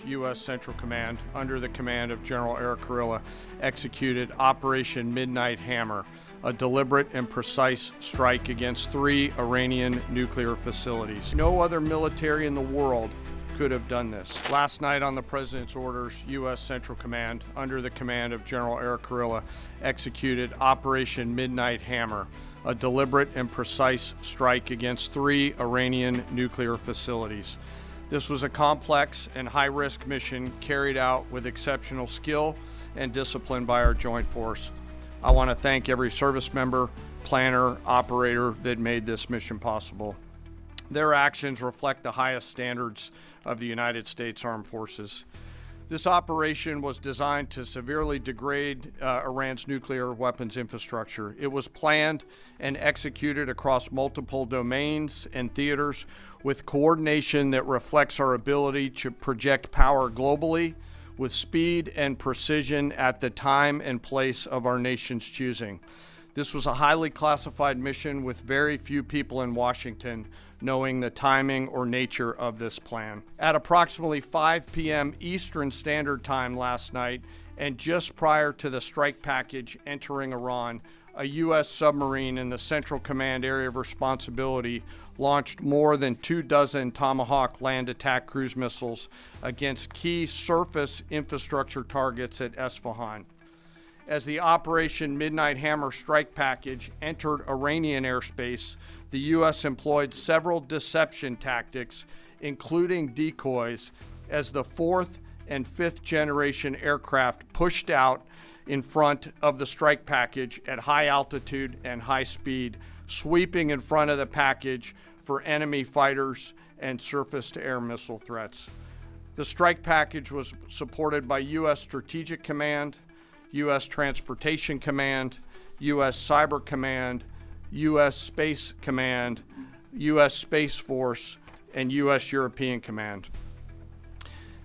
U.S. Central Command, under the command of General Eric Kurilla, executed Operation Midnight Hammer, a deliberate and precise strike against 3 Iranian nuclear facilities. No other military in the world could have done this. Last night, on the President's orders, U.S. Central Command, under the command of General Eric Kurilla, executed Operation Midnight Hammer, a deliberate and precise strike against 3 Iranian nuclear facilities. This was a complex and high-risk mission carried out with exceptional skill and discipline by our joint force. I want to thank every service member, planner, operator that made this mission possible. Their actions reflect the highest standards of the United States Armed Forces. This operation was designed to severely degrade Iran's nuclear weapons infrastructure. It was planned and executed across multiple domains and theaters with coordination that reflects our ability to project power globally with speed and precision at the time and place of our nation's choosing. This was a highly classified mission with very few people in Washington knowing the timing or nature of this plan. At approximately 5 p.m. Eastern Standard Time last night, and just prior to the strike package entering Iran, a U.S. submarine in the Central Command area of responsibility launched more than 24 Tomahawk land attack cruise missiles against key surface infrastructure targets at Esfahan. As the Operation Midnight Hammer strike package entered Iranian airspace, the U.S. employed several deception tactics, including decoys, as the 4th and 5th generation aircraft pushed out in front of the strike package at high altitude and high speed, sweeping in front of the package for enemy fighters and surface-to-air missile threats. The strike package was supported by U.S. Strategic Command, U.S. Transportation Command, U.S. Cyber Command, U.S. Space Command, U.S. Space Force, and U.S. European Command.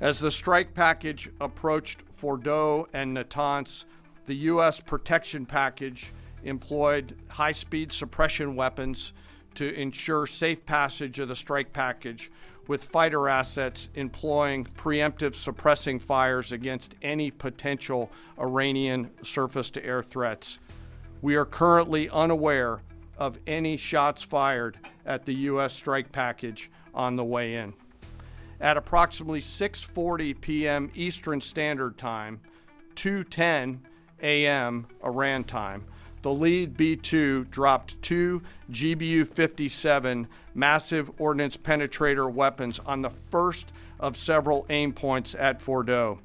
As the strike package approached Fordow and Natanz, the U.S. protection package employed high-speed suppression weapons to ensure safe passage of the strike package, with fighter assets employing preemptive suppressing fires against any potential Iranian surface-to-air threats. We are currently unaware of any shots fired at the U.S. strike package on the way in. At approximately 6:40 p.m. Eastern Standard Time, 2:10 a.m. Iran time, the lead B-2 dropped 2 GBU-57 massive ordnance penetrator weapons on the first of several aim points at Fordow.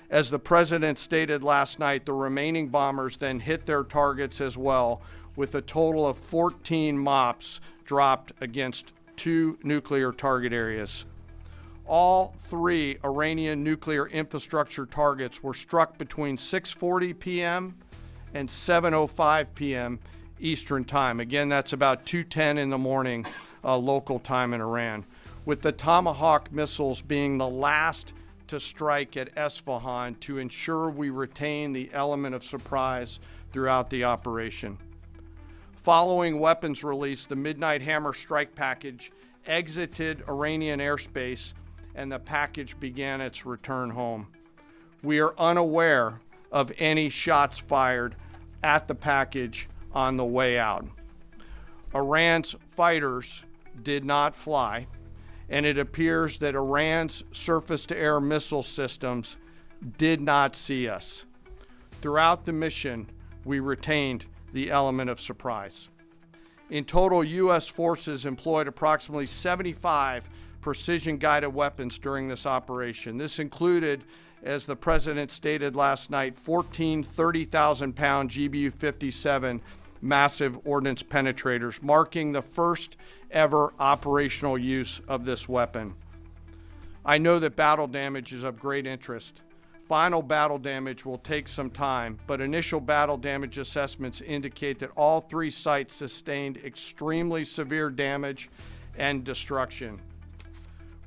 As the president stated last night, the remaining bombers then hit their targets as well, with a total of 14 MOPs dropped against 2 nuclear target areas. All 3 Iranian nuclear infrastructure targets were struck between 6:40 p.m. and 7:05 p.m. Eastern Time. Again, that's about 2:10 in the morning local time in Iran, with the Tomahawk missiles being the last to strike at Esfahan to ensure we retain the element of surprise throughout the operation. Following weapons release, the Midnight Hammer strike package exited Iranian airspace and the package began its return home. We are unaware of any shots fired at the package on the way out. Iran's fighters did not fly, and it appears that Iran's surface-to-air missile systems did not see us. Throughout the mission, we retained the element of surprise. In total, U.S. forces employed approximately 75 precision-guided weapons during this operation. This included, as the president stated last night, 14 30,000-pound GBU-57 massive ordnance penetrators, marking the first ever operational use of this weapon. I know that battle damage is of great interest. Final battle damage will take some time, but initial battle damage assessments indicate that all 3 sites sustained extremely severe damage and destruction.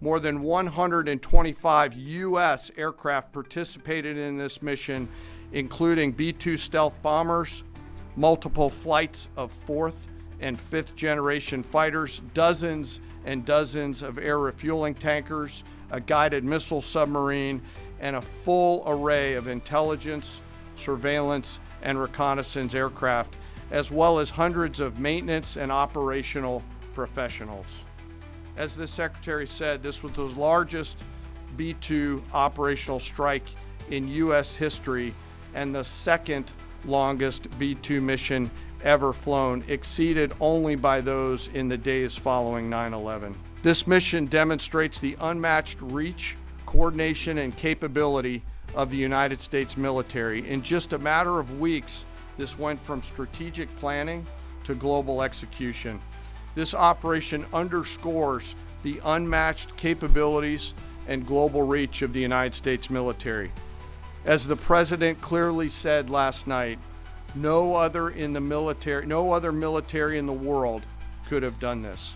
More than 125 U.S. aircraft participated in this mission, including B-2 stealth bombers, multiple flights of 4th and 5th generation fighters, dozens and dozens of air refueling tankers, a guided missile submarine, and a full array of intelligence, surveillance, and reconnaissance aircraft, as well as hundreds of maintenance and operational professionals. As the Secretary said, this was the largest B-2 operational strike in U.S. history and the second longest B-2 mission ever flown, exceeded only by those in the days following 9/11. This mission demonstrates the unmatched reach, coordination, and capability of the United States military. In just a matter of weeks, this went from strategic planning to global execution. This operation underscores the unmatched capabilities and global reach of the United States military. As the President clearly said last night, no other military in the world could have done this.